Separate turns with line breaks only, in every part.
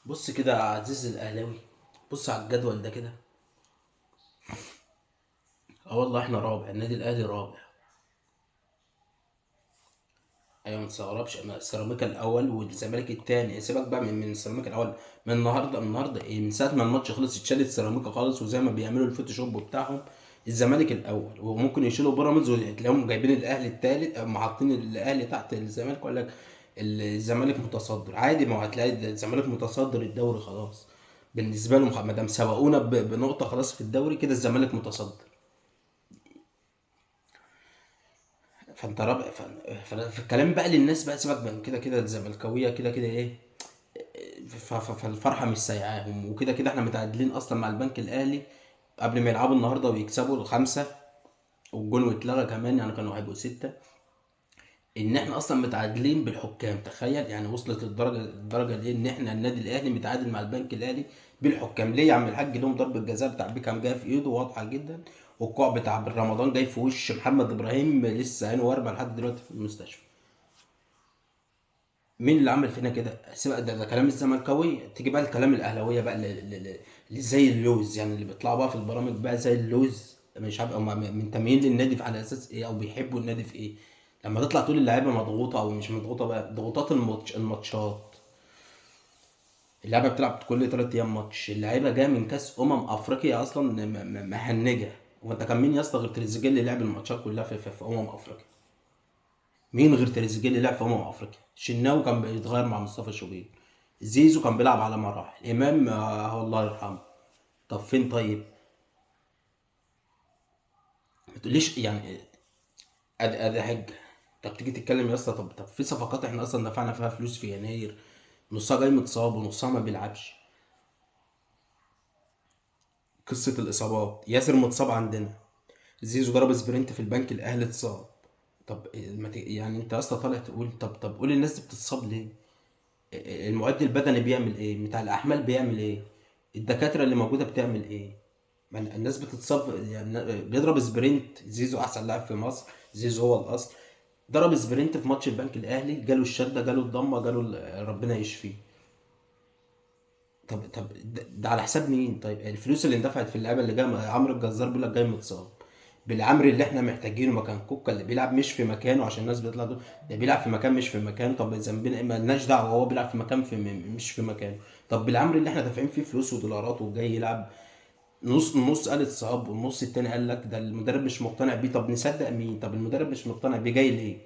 بص كده يا عزيز الاهلاوي، بص على الجدول ده كده. اه والله احنا رابع، النادي الاهلي رابع. ايوه ما تستغربش، انا السيراميكا الاول والزمالك التاني. سيبك بقى من السيراميكا الاول. من النهارده ايه، من ساعه ما الماتش خلص اتشالت السيراميكا خالص، وزي ما بيعملوا الفوتوشوب بتاعهم. الزمالك الاول، وممكن يشيلوا بيراميدز وتلاقيهم جايبين الاهلي التالت، او حاطين الاهلي تحت الزمالك، ويقول لك الزمالك متصدر عادي. ما هو هتلاقي الزمالك متصدر الدوري خلاص. بالنسبه لهم ما دام سبقونا بنقطه خلاص في الدوري كده، الزمالك متصدر. فانت رابع. فالكلام بقى للناس بقى، سيبك من كده كده الزملكاويه كده كده ايه. فالفرحه مش سايعاهم، وكده كده احنا متعادلين اصلا مع البنك الاهلي قبل ما يلعبوا النهارده ويكسبوا الخمسه، والجون واتلغى كمان، يعني كانوا هيبقوا سته. ان احنا اصلا متعادلين بالحكام، تخيل يعني وصلت الدرجه دي، ان احنا النادي الاهلي متعادل مع البنك الاهلي بالحكام. ليه يا عم الحاج؟ لهم ضربه جزاء بتاع بيكام جايه في ايده واضحه جدا، والكوع بتاع بن رمضان جاي في وش محمد ابراهيم، لسه عينه واربع لحد دلوقتي في المستشفى. مين اللي عمل فينا كده؟ سيبك، ده كلام الزملكاويه. تيجي بقى الكلام الاهلاويه بقى، اللي زي اللوز، يعني اللي بيطلعوا بقى في البرامج بقى زي اللوز. مش عارف هم منتمين للنادي على اساس ايه، او بيحبوا النادي في ايه. لما تطلع تقول اللعيبه مضغوطه او مش مضغوطه، بقى ضغوطات الماتشات. اللعيبه بتلعب كل 3 ايام ماتش، اللعيبه جايه من كاس افريقيا اصلا مهنجه. وانت كان مين يا اسطى غير تريزيجيه اللي لعب الماتشات كلها في افريقيا؟ مين غير تريزيجيه اللي لعب في افريقيا؟ الشناوي كان بيتغير مع مصطفى شوبير، زيزو كان بيلعب على مراحل، امام الله يرحمه. طب فين طيب؟ ما تقوليش يعني. ادي حاجه. طب تيجي تتكلم يا اسطى، طب في صفقات احنا اصلا دفعنا فيها فلوس في يناير، نصها جاي متصاب ونصها ما بيلعبش. قصه الاصابات، ياسر متصاب عندنا، زيزو ضرب سبرنت في البنك الاهلي اتصاب. طب يعني انت اصلا طالع تقول، طب قول الناس دي بتتصاب ليه؟ المعد البدني بيعمل ايه؟ بتاع الاحمال بيعمل ايه؟ الدكاتره اللي موجوده بتعمل ايه؟ ما الناس بتتصاب يعني. بيضرب سبرنت، زيزو احسن لاعب في مصر، زيزو هو الاصل. ضرب سبرنت في ماتش البنك الاهلي، جاله الشده، جاله الضمه، جاله ربنا يشفيه. طب ده على حساب مين؟ طيب الفلوس اللي اندفعت في اللعيبه اللي جايه، عمرو الجزار بيقول لك جاي متصاب. بالعمري اللي احنا محتاجينه مكان كوكا اللي بيلعب مش في مكانه، عشان الناس بيطلع تقول ده بيلعب في مكان مش في مكانه. طب ذنبنا ايه؟ مالناش دعوه، هو بيلعب في مكان مش في مكانه. طب بالعمري اللي احنا دافعين فيه فلوس ودولارات وجاي يلعب، نص قال اتصاب والنص التاني قال لك ده المدرب مش مقتنع بيه. طب نصدق مين؟ طب المدرب مش مقتنع بيه جاي ليه؟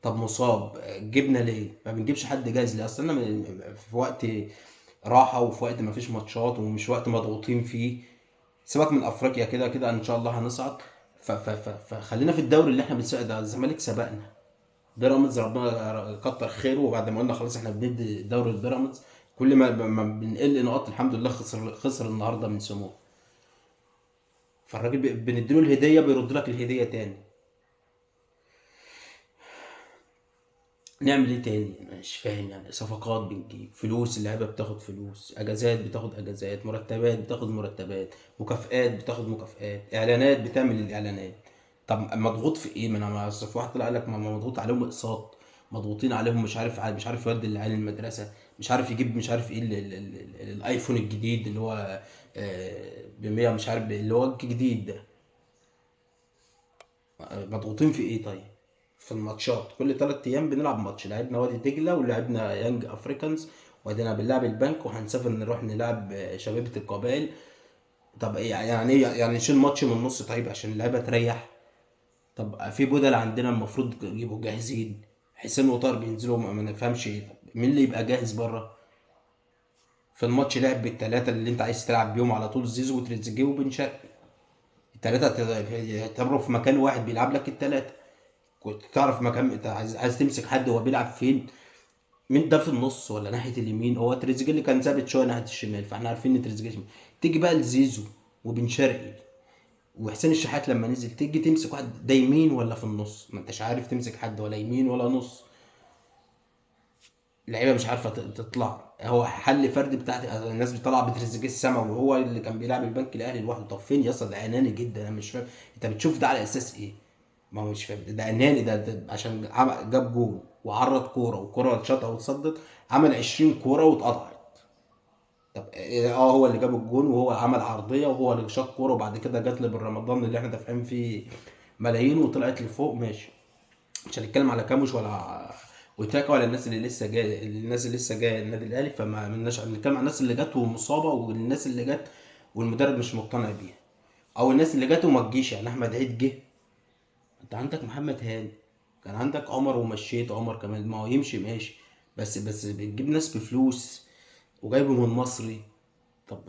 طب مصاب جبنا ليه؟ ما بنجيبش حد جاهز ليه؟ اصل انا في وقت راحه، وفي وقت ما فيش ماتشات، ومش وقت مضغوطين فيه. سيبك من افريقيا، كده كده ان شاء الله هنصعد. فخلينا في الدوري اللي احنا بنساعد. الزمالك سبقنا، بيراميدز ربنا كتر خيره، وبعد ما قلنا خلاص احنا بندي دوري البيراميدز، كل ما بنقل نقاط الحمد لله. خسر النهارده من سموه. فالراجل بنديله الهديه بيرد لك الهديه تاني. نعمل ايه تاني؟ انا مش فاهم يعني. صفقات بنجيب فلوس، اللعيبه بتاخد فلوس، اجازات بتاخد اجازات، مرتبات بتاخد مرتبات، مكافآت بتاخد مكافآت، اعلانات بتعمل الاعلانات. طب مضغوط في ايه؟ ما انا ما أصل في واحد طلع قال لك ما مضغوط عليهم اقساط، مضغوطين عليهم، مش عارف يودي العيال المدرسه، مش عارف يجيب مش عارف ايه الايفون الجديد اللي هو ب 100 مش عارف اللي هو الجديد ده. مضغوطين في ايه طيب؟ في الماتشات كل 3 ايام بنلعب ماتش. لعبنا وادي دجله ولعبنا يانج افريكانز، وادينا بنلعب البنك، وهنسافر نروح نلعب شبيبه القبائل. طب يعني ايه يعني نشيل ماتش من النص طيب عشان اللعيبه تريح؟ طب في بدل عندنا المفروض يبقوا جاهزين، حسين وطاهر بينزلوا، ما نفهمش ايه. طب مين اللي يبقى جاهز بره؟ في الماتش لعب بالثلاثه اللي انت عايز تلعب بيهم على طول، زيزو وتريزيجيه وبن شرقي. الثلاثه يعتبروا في مكان واحد بيلعب لك الثلاثه. كنت تعرف مكان انت عايز تمسك حد هو بيلعب فين؟ مين ده في النص ولا ناحيه اليمين؟ هو تريزيجيه اللي كان ثابت شويه ناحيه الشمال، فاحنا عارفين ان تريزيجيه شمال. تيجي بقى لزيزو وبن شرقي وحسين الشحات لما نزل، تيجي تمسك واحد ده يمين ولا في النص؟ ما انتش عارف تمسك حد ولا يمين ولا نص. اللعيبه مش عارفه تطلع. هو حل فردي بتاعت الناس بتطلع بتريزيجيه السما، وهو اللي كان بيلعب البنك الاهلي لوحده. طب فين يا اسطى؟ ده اناني جدا، انا مش فاهم. انت بتشوف ده على اساس ايه؟ ما هو مش فاهم. ده اناني، ده عشان جاب جول وعرض كوره، وكوره اتشاطها واتصدت، عمل 20 كوره واتقطعت. طب هو اللي جاب الجون وهو عمل عرضيه وهو اللي شاط كوره وبعد كده جات لي بالرمضان اللي احنا دافعين فيه ملايين وطلعت لفوق، ماشي. مش هنتكلم على كاموش ولا وتاكا ولا الناس اللي لسه جايه، النادي الاهلي، فما مناش هنتكلم على الناس اللي جت ومصابه والناس اللي جت والمدرب مش مقتنع بيها، او الناس اللي جت وما تجيش. يعني احمد عيد جه، انت عندك محمد هاني، كان عندك عمر ومشيت عمر كمان، ما هو يمشي ماشي، بس بتجيب ناس بفلوس وجايبه من مصري. طب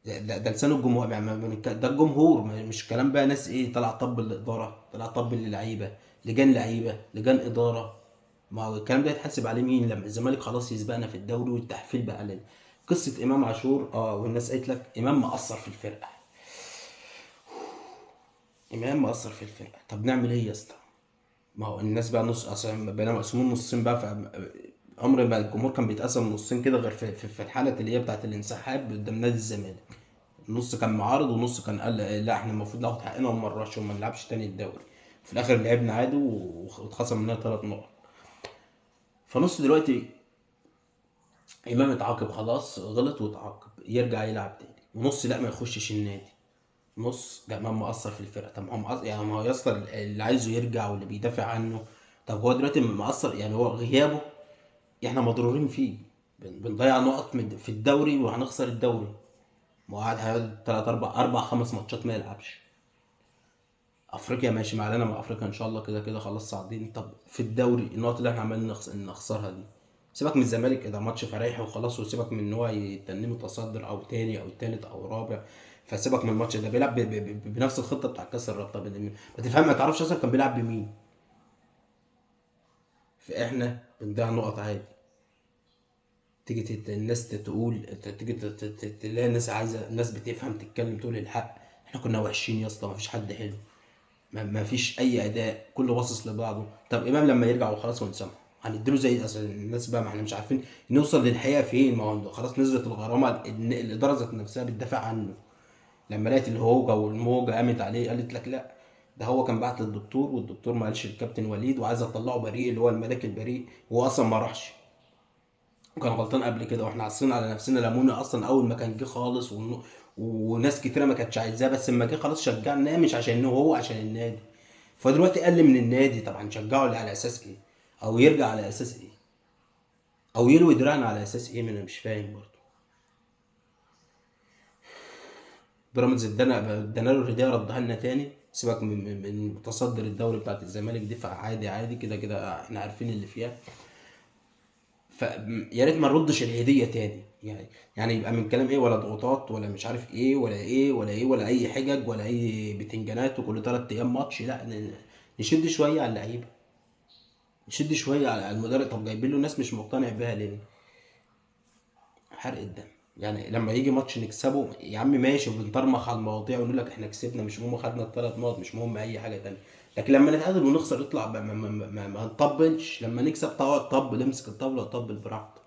ده لسان الجمهور يعني، ده الجمهور، مش كلام بقى ناس ايه طلع طب الاداره، طلع طب اللعيبه، لجان لعيبه، لجان اداره. ما هو الكلام ده يتحاسب عليه مين لما الزمالك خلاص يسبقنا في الدوري والتحفيل بقى علينا؟ قصه امام عاشور، والناس قالت لك امام مقصر في الفرقه، امام مقصر في الفرقه. طب نعمل ايه يا اسطى؟ ما هو الناس بقى نص اصلا بقينا مقسومين نصين بقى، عمر ما الجمهور كان بيتقسم نصين كده غير في الحاله اللي هي بتاعت الانسحاب قدام نادي الزمالك. نص كان معارض ونص كان قال لا احنا المفروض ناخد حقنا وما نروحش وما نلعبش تاني الدوري. في الاخر لعبنا عادي واتخصم مننا 3 نقط. فنص دلوقتي امام اتعاقب خلاص، غلط واتعاقب، يرجع يلعب تاني، ونص لا ما يخشش النادي. نص ده امام مقصر في الفرقه. طب ما هو يعني ما هو يا اسطى اللي عايزه يرجع واللي بيدافع عنه. طب هو دلوقتي مقصر يعني، هو غيابه احنا مضرورين فيه، بنضيع نقط في الدوري وهنخسر الدوري. ما هو قاعد هيقعد 3 4 5 ماتشات ما يلعبش. افريقيا ماشي معانا، مع افريقيا ان شاء الله كده كده خلاص صاعدين. طب في الدوري النقط اللي احنا عمالين نخسرها دي، سيبك من الزمالك ده ماتش فريحي وخلاص، وسيبك من ان هو يتنيه متصدر او تاني او تالت او رابع. فسيبك من الماتش ده، بيلعب بنفس الخطه بتاع كاس الرابطه، ما تفهم، ما تعرفش اصلا كان بيلعب بمين. فاحنا بنضيع نقط عادي. تيجي الناس تقول، تيجي تلاقي الناس عايزه، الناس بتفهم تتكلم تقول الحق. احنا كنا وحشين يا اسطى، ما فيش حد حلو، ما فيش اي اداء، كله باصص لبعضه. طب امام لما يرجع وخلاص ونسامحه هنديله زي اصل الناس بقى، ما احنا مش عارفين نوصل للحقيقه فين. ما هو خلاص نزلت الغرامه، الاداره ذات نفسها بتدافع عنه. لما لقيت الهوجه والموجه قامت عليه قالت لك لا، ده هو كان بعت للدكتور والدكتور ما قالش الكابتن وليد وعايز اطلعه بريء، اللي هو الملاك البريء، هو اصلا ما راحش وكان غلطان قبل كده، واحنا عصينا على نفسنا ليمونه اصلا اول ما كان جه خالص، وناس كتيره ما كانتش عايزاه، بس لما جه خلاص شجعناه، مش عشان هو، عشان النادي. فدلوقتي قل من النادي، طب هنشجعه على اساس ايه؟ او يرجع على اساس ايه؟ او يلوي دراعنا على اساس ايه؟ انا مش فاهم برضه. بيراميدز ادانا له الهديه ردها لنا تاني. سيبك من متصدر الدوري بتاعت الزمالك دي، فعادي عادي كده كده احنا عارفين اللي فيها. فيا ريت ما نردش الهديه تاني يعني. يعني يبقى من كلام ايه، ولا ضغوطات ولا مش عارف ايه ولا ايه ولا ايه ولا اي حجج ولا اي بتنجانات وكل 3 ايام ماتش، لا نشد شويه على اللعيبه، نشد شويه على المدرب. طب جايبين له ناس مش مقتنع بيها ليه؟ حرق الدم. يعني لما يجي ماتش نكسبه يا عم ماشي، وبنطرمخ على المواضيع ونقول لك احنا كسبنا، مش مهم خدنا ال3 نقط، مش مهم اي حاجه تانية. لكن لما نتعادل ونخسر يطلع ما نطبلش، لما نكسب تقعد طبل، امسك الطبله وطبل براحتك.